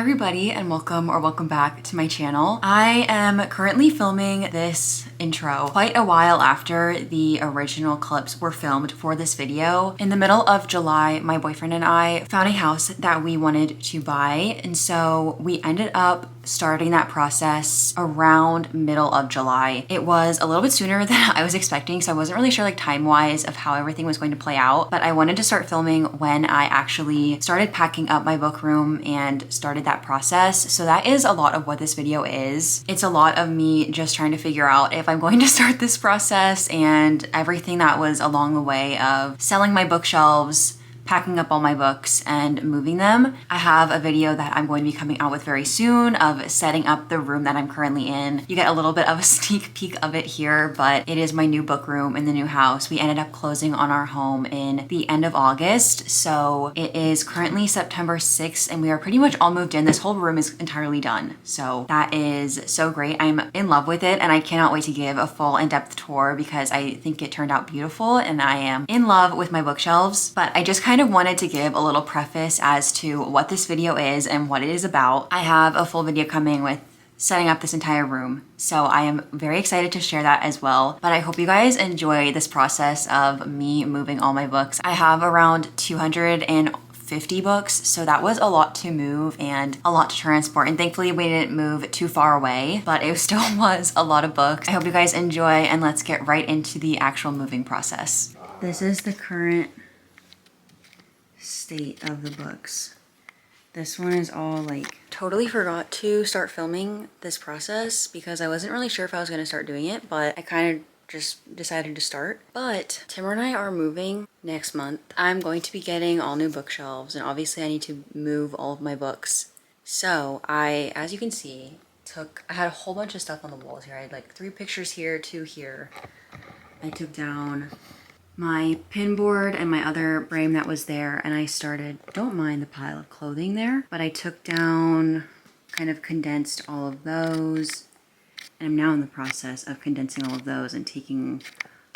everybody, and welcome back to my channel. I am currently filming this intro quite a while after the original clips were filmed for this video. In the middle of July, my boyfriend and I found a house that we wanted to buy, and so we ended up starting that process around middle of July. It was a little bit sooner than I was expecting, so I wasn't really sure like time-wise of how everything was going to play out, but I wanted to start filming when I actually started packing up my book room and started that process. So that is a lot of what this video is. It's a lot of me just trying to figure out if I'm going to start this process and everything that was along the way of selling my bookshelves, packing up all my books and moving them. I have a video that I'm going to be coming out with very soon of setting up the room that I'm currently in. You get a little bit of a sneak peek of it here, but it is my new book room in the new house. We ended up closing on our home in the end of August. So it is currently September 6th and we are pretty much all moved in. This whole room is entirely done. So that is so great. I'm in love with it and I cannot wait to give a full in-depth tour because I think it turned out beautiful and I am in love with my bookshelves. But I just kind of wanted to give a little preface as to what this video is and what it is about. I have a full video coming with setting up this entire room, so I am very excited to share that as well. But I hope you guys enjoy this process of me moving all my books. I have around 250 books, so that was a lot to move and a lot to transport, and thankfully we didn't move too far away, but it still was a lot of books. I hope you guys enjoy, and let's get right into the actual moving process. This is the current state of the books. This one is all like totally forgot to start filming this process because I wasn't really sure if I was going to start doing it, but I kind of just decided to start. But Timur and I are moving next month. I'm going to be getting all new bookshelves, and obviously I need to move all of my books. So I, as you can see, I had a whole bunch of stuff on the walls here. I had like 3 pictures here, 2 here. I took down my pin board and my other frame that was there, and I started, don't mind the pile of clothing there, but I took down, kind of condensed all of those, and I'm now in the process of condensing all of those and taking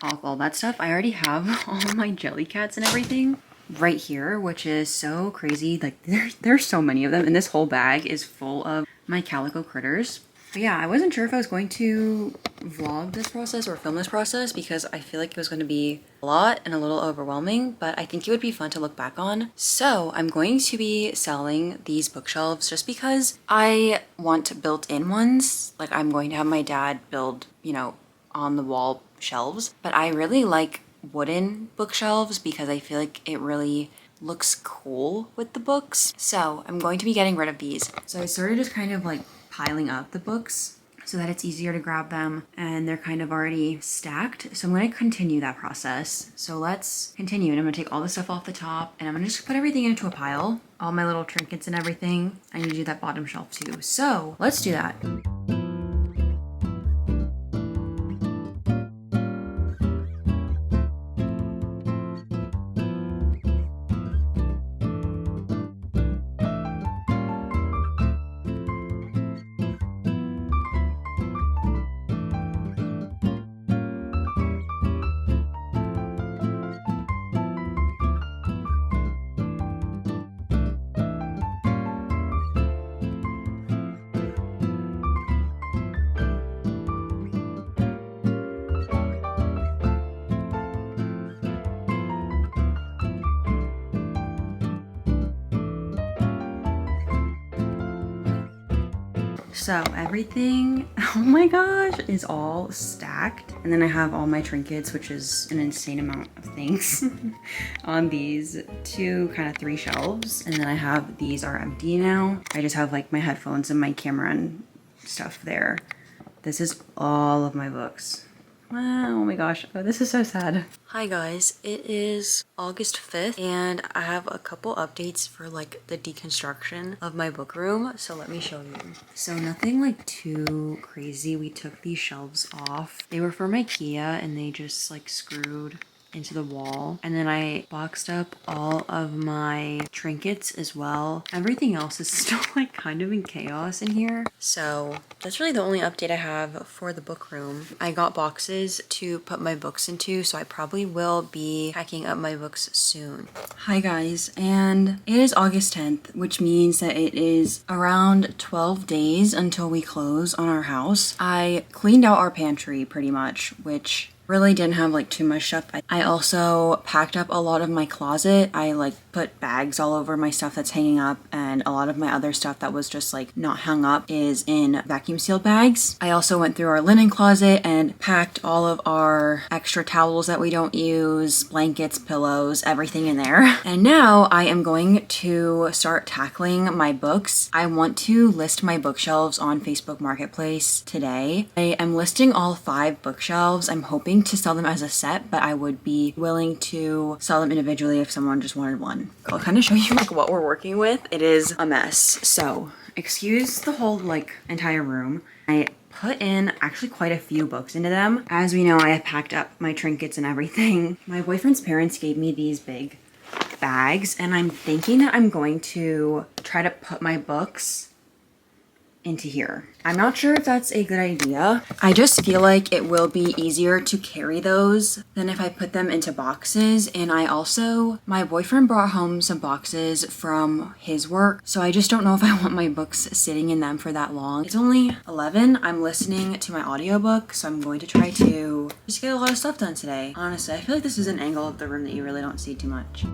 off all that stuff. I already have all of my Jellycats and everything right here, which is so crazy. Like there's so many of them, and this whole bag is full of my calico critters. But yeah, I wasn't sure if I was going to vlog this process or film this process because I feel like it was going to be a lot and a little overwhelming, but I think it would be fun to look back on. So I'm going to be selling these bookshelves just because I want built-in ones. Like I'm going to have my dad build, you know, on the wall shelves, but I really like wooden bookshelves because I feel like it really looks cool with the books. So I'm going to be getting rid of these. So I started just kind of like piling up the books so that it's easier to grab them, and they're kind of already stacked. So I'm going to continue that process. So let's continue, and I'm going to take all the stuff off the top and I'm going to just put everything into a pile, all my little trinkets and everything. I need to do that bottom shelf too. So let's do that. So everything, oh my gosh, is all stacked. And then I have all my trinkets, which is an insane amount of things on these 3 shelves. And then I have, these are empty now. I just have like my headphones and my camera and stuff there. This is all of my books. Wow, oh my gosh, oh, this is so sad. Hi guys, it is August 5th and I have a couple updates for like the deconstruction of my book room. So let me show you. So nothing like too crazy. We took these shelves off. They were from IKEA and they just like screwed into the wall. And then I boxed up all of my trinkets as well. Everything else is still like kind of in chaos in here. So that's really the only update I have for the book room. I got boxes to put my books into, so I probably will be packing up my books soon. Hi guys, and it is August 10th, which means that it is around 12 days until we close on our house. I cleaned out our pantry pretty much, which really didn't have like too much stuff. I also packed up a lot of my closet. I like put bags all over my stuff that's hanging up, and a lot of my other stuff that was just like not hung up is in vacuum sealed bags. I also went through our linen closet and packed all of our extra towels that we don't use, blankets, pillows, everything in there. And now I am going to start tackling my books. I want to list my bookshelves on Facebook Marketplace today. I am listing all 5 bookshelves. I'm hoping to sell them as a set, but I would be willing to sell them individually if someone just wanted one. I'll kind of show you like what we're working with. It is a mess. So excuse the whole like entire room. I put in actually quite a few books into them. As we know, I have packed up my trinkets and everything. My boyfriend's parents gave me these big bags, and I'm thinking that I'm going to try to put my books into here. I'm not sure if that's a good idea. I just feel like it will be easier to carry those than if I put them into boxes. And my boyfriend brought home some boxes from his work, so I just don't know if I want my books sitting in them for that long. It's only 11. I'm listening to my audiobook, so I'm going to try to just get a lot of stuff done today. Honestly, I feel like this is an angle of the room that you really don't see too much.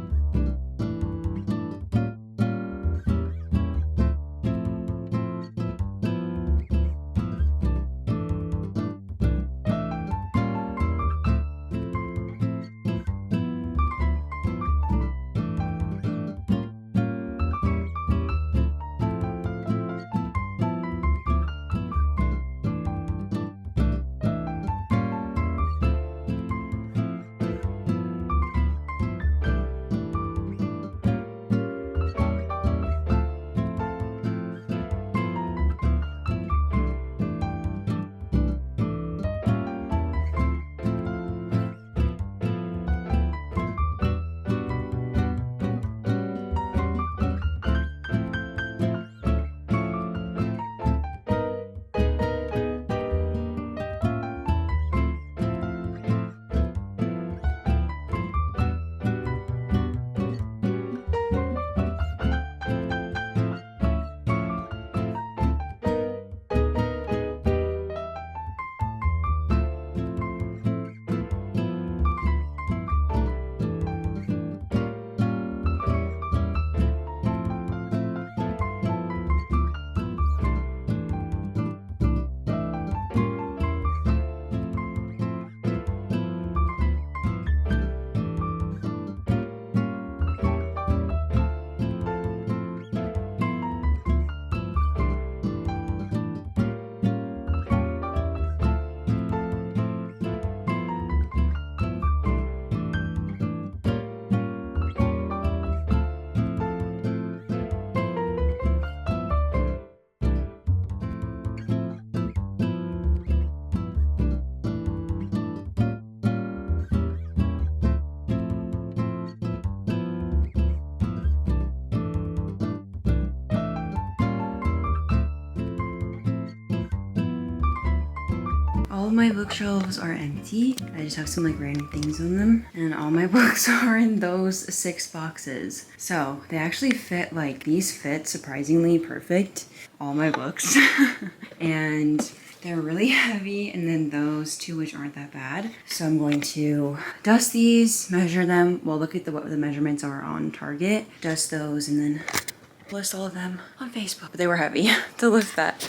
All of my bookshelves are empty. I just have some like random things on them, and all my books are in those 6 boxes. So they actually fit, like these fit surprisingly perfect, all my books. And they're really heavy, and then those 2 which aren't that bad. So I'm going to dust these, measure them, well look at what the measurements are on Target, dust those, and then list all of them on Facebook. But they were heavy to lift that.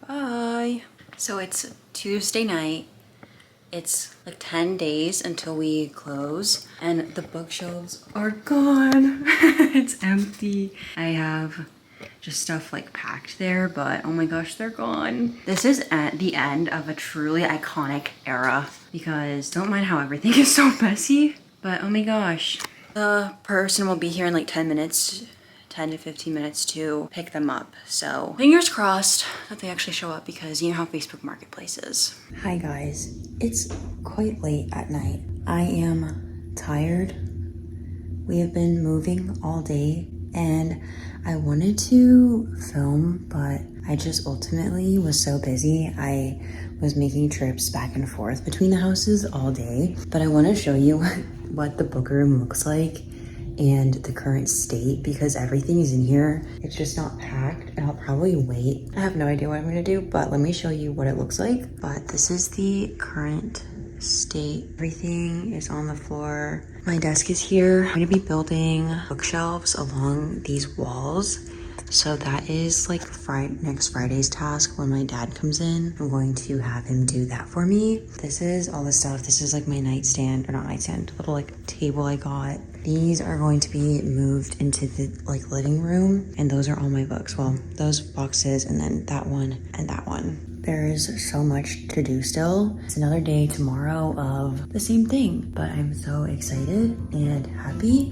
Bye. So it's Tuesday night. It's like 10 days until we close, and the bookshelves are gone. It's empty. I have just stuff like packed there, but oh my gosh, they're gone. This is at the end of a truly iconic era, because don't mind how everything is so messy, but oh my gosh. The person will be here in like 10 minutes. 10 to 15 minutes to pick them up. So fingers crossed that they actually show up, because you know how Facebook Marketplace is. Hi guys, it's quite late at night. I am tired. We have been moving all day and I wanted to film, but I just ultimately was so busy. I was making trips back and forth between the houses all day, but I want to show you what the book room looks like and the current state because everything is in here. It's just not packed and I'll probably wait. I have no idea what I'm gonna do, but let me show you what it looks like. But this is the current state. Everything is on the floor. My desk is here. I'm gonna be building bookshelves along these walls. So that is like next Friday's task when my dad comes in. I'm going to have him do that for me. This is all the stuff. This is like my nightstand, or not nightstand, little like table I got. These are going to be moved into the like living room. And those are all my books. Well, those boxes and then that one and that one. There is so much to do still. It's another day tomorrow of the same thing, but I'm so excited and happy.